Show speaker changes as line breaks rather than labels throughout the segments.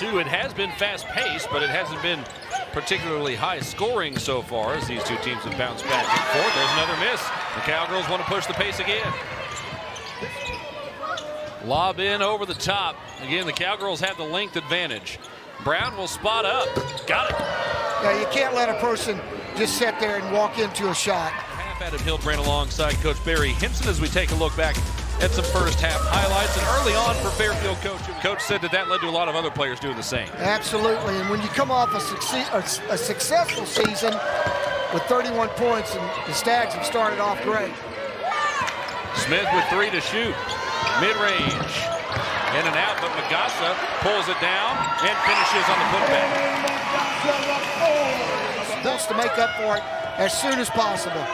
2. It has been fast-paced, but it hasn't been particularly high-scoring so far as these two teams have bounced back and forth. There's another miss. The Cowgirls want to push the pace again. Lob in over the top. Again, the Cowgirls have the length advantage. Brown will spot up. Got it.
Yeah, you can't let a person just sit there and walk into a shot.
Half Adam Hildbrand alongside Coach Barry Hinson as we take a look back at some first half highlights. And early on for Fairfield coach said that led to a lot of other players doing the same.
Absolutely, and when you come off a successful season with 31 points, and the Stags have started off great.
Smith with 3 to shoot. Mid-range. In and out, but Magassa pulls it down and finishes on the putback.
Wants to make up for it as soon as possible.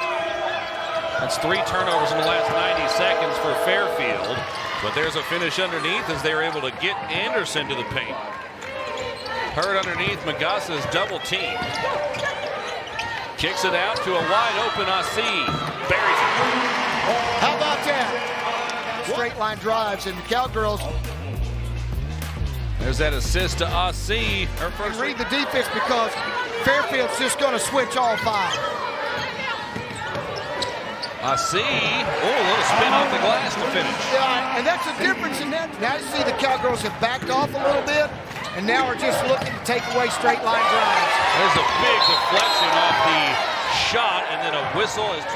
That's 3 turnovers in the last 90 seconds for Fairfield, but there's a finish underneath as they're able to get Anderson to the paint. Hurd underneath, Magassa's double team. Kicks it out to a wide open Asi. Buries it.
How about that? Straight line drives, and the Cowgirls.
There's that assist to Asi. Her first.
Read the defense because Fairfield's just going to switch all 5.
Asi, a little spin off the glass to finish.
Yeah, and that's the difference in that. Now you see the Cowgirls have backed off a little bit, and now are just looking to take away straight line drives.
There's a big deflection off the shot, and then a whistle as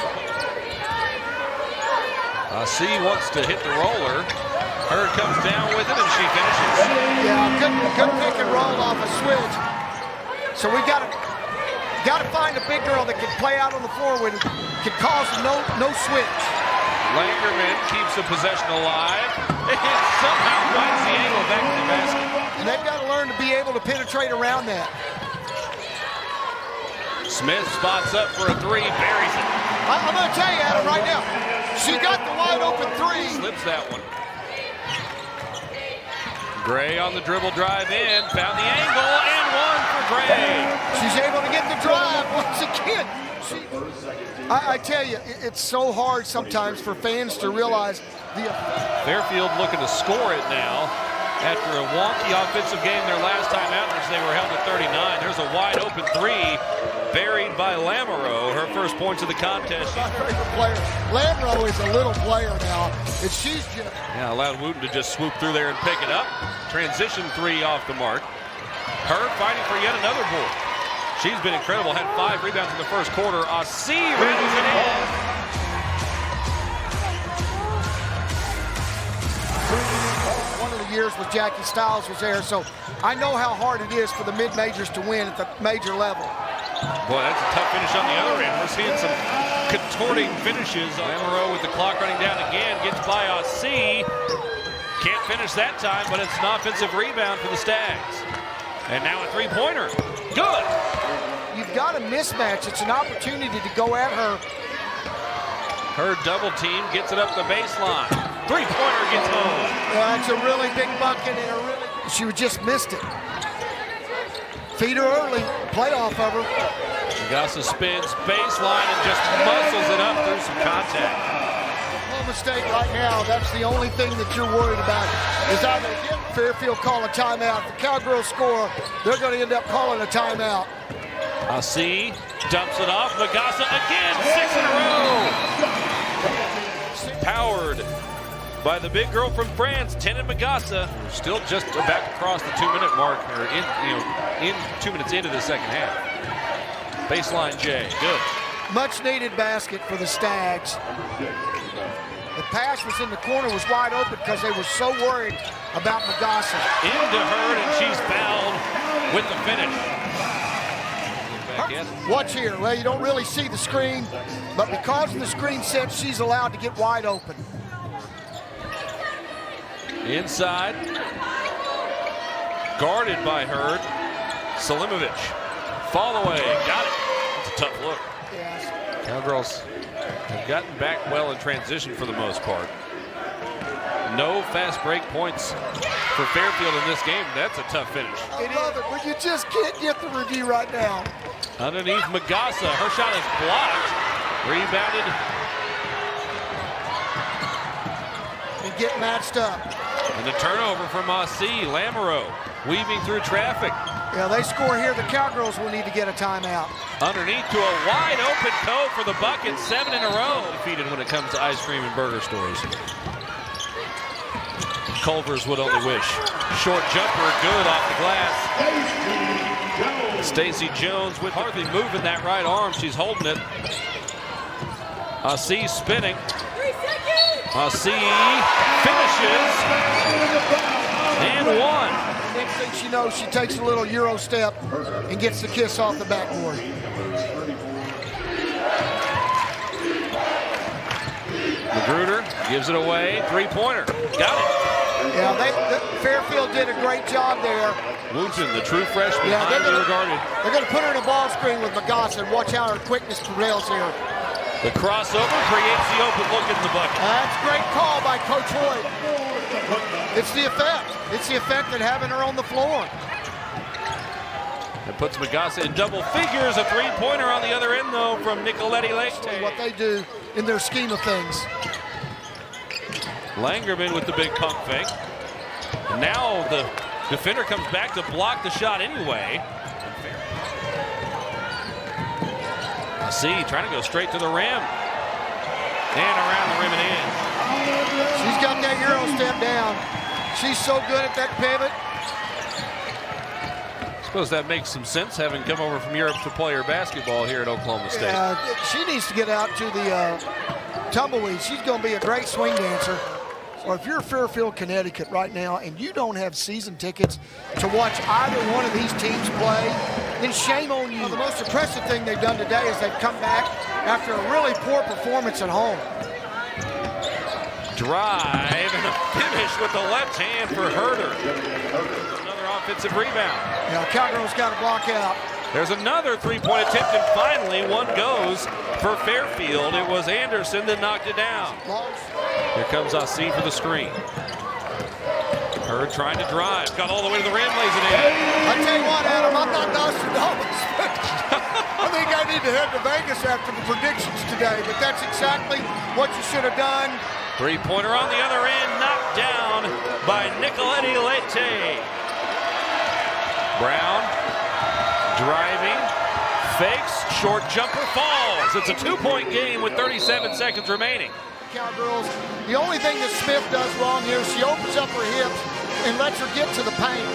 Asi wants to hit the roller. Hurd comes down with it, and she finishes.
Yeah, good pick and roll off a switch. So we got to find a big girl that can play out on the floor with it, can cause no switch.
Langerman keeps the possession alive and somehow finds the angle back to the basket.
And they've got to learn to be able to penetrate around that.
Smith spots up for a 3, buries it.
I'm going to tell you, Adam, right now, she got the wide open 3.
Slips that one. Gray on the dribble drive in, found the angle, and 1 for Gray.
She's able to get the drive once again. I tell you, it's so hard sometimes for fans to realize the.
Fairfield looking to score it now after a wonky offensive game their last time out, which they were held at 39. There's a wide open 3 buried by Lamoureux, her first points of the contest.
My favorite player. Lamoureux is a little player now, and she's just.
Yeah, allowed Wooten to just swoop through there and pick it up. Transition 3 off the mark. Hurd fighting for yet another board. She's been incredible, had 5 rebounds in the first quarter. Asi rattles it in.
One of the years with Jackie Stiles was there, so I know how hard it is for the mid-majors to win at the major level.
Boy, that's a tough finish on the other end. We're seeing some contorting finishes. Lamoureux with the clock running down again, gets by Asi. Can't finish that time, but it's an offensive rebound for the Stags. And now a 3-pointer. Good.
You've got a mismatch. It's an opportunity to go at her.
Her double team gets it up the baseline. 3-pointer gets home.
Yeah, that's a really big bucket and she just missed it. Feed her early, playoff of her.
Magassa spins baseline and just muscles it up through some contact.
No mistake right now. That's the only thing that you're worried about. Is either Fairfield call a timeout. If the Cowgirls score, they're going to end up calling a timeout.
Asi dumps it off. Magassa again, 6 in a row. Powered by the big girl from France, Tenet Magassa, still just about to cross the 2-minute mark, or in 2 minutes into the second half. Baseline J, good.
Much needed basket for the Stags. The pass was in the corner, was wide open because they were so worried about Magassa.
Into Hurd, and she's fouled with the finish.
Watch here. Well, you don't really see the screen, but because of the screen set, she's allowed to get wide open.
Inside. Guarded by Hurd. Selimovic. Fall away. Got it. It's a tough look.
Yes.
Cowgirls have gotten back well in transition for the most part. No fast break points for Fairfield in this game. That's a tough finish.
I love it, but you just can't get the review right now.
Underneath Magassa. Her shot is blocked. Rebounded.
And get matched up.
And the turnover from Asi. Lamoureux weaving through traffic.
Yeah, they score here. The Cowgirls will need to get a timeout.
Underneath to a wide open Cove for the bucket, 7 in a row. Defeated when it comes to ice cream and burger stores. Culver's would only wish. Short jumper, good off the glass. Stacey Jones with hardly moving that right arm. She's holding it. Assi spinning. Assi finishes. And one.
Next thing she knows, she takes a little Euro step and gets the kiss off the backboard.
Magruder gives it away. Three-pointer. Got it.
Yeah, Fairfield did a great job there.
Wooten, the true freshman,
Yeah,
highly regarded.
They're going to put her in a ball screen with Magassa and watch how her quickness prevails here.
The crossover creates the open look in the bucket.
That's a great call by Coach Hoyt. It's the effect. It's the effect of having her on the floor.
It puts Magassa in double figures. A three-pointer on the other end, though, from Nicoletti Lake.
What they do in their scheme of things.
Langerman with the big pump fake. Now the defender comes back to block the shot anyway. Assi trying to go straight to the rim. And around the rim and in.
She's got that Euro step down. She's so good at that pivot.
I suppose that makes some sense, having come over from Europe to play her basketball here at Oklahoma State.
She needs to get out to the tumbleweed. She's going to be a great swing dancer. So if you're Fairfield, Connecticut right now and you don't have season tickets to watch either one of these teams play, then shame on you. The most impressive thing they've done today is they've come back after a really poor performance at home.
Drive and a finish with the left hand for Herder. Another offensive rebound.
Yeah, Cowgirls got to block out.
There's another three-point attempt, and finally one goes for Fairfield. It was Anderson that knocked it down. Here comes Assi for the screen. Hurd trying to drive. Got all the way to the rim, lays it in.
I tell you what, Adam, I'm not Nostradamus. I think I need to head to Vegas after the predictions today, but that's exactly what you should have done.
Three-pointer on the other end, knocked down by Nicoletti Lete. Brown driving, fakes, short jumper falls. It's a two-point game with 37 seconds remaining.
Cowgirls, the only thing that Smith does wrong here is she opens up her hips and lets her get to the paint.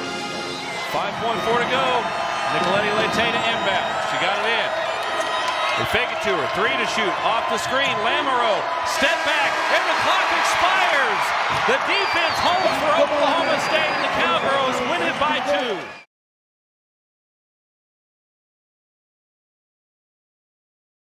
5.4 to go. Nicoletti Lete to inbound. She got it in. They fake it to her. Three to shoot. Off the screen. Lamoureux. Step back. And the clock expires. The defense holds for Oklahoma State. And the Cowgirls win it by 2.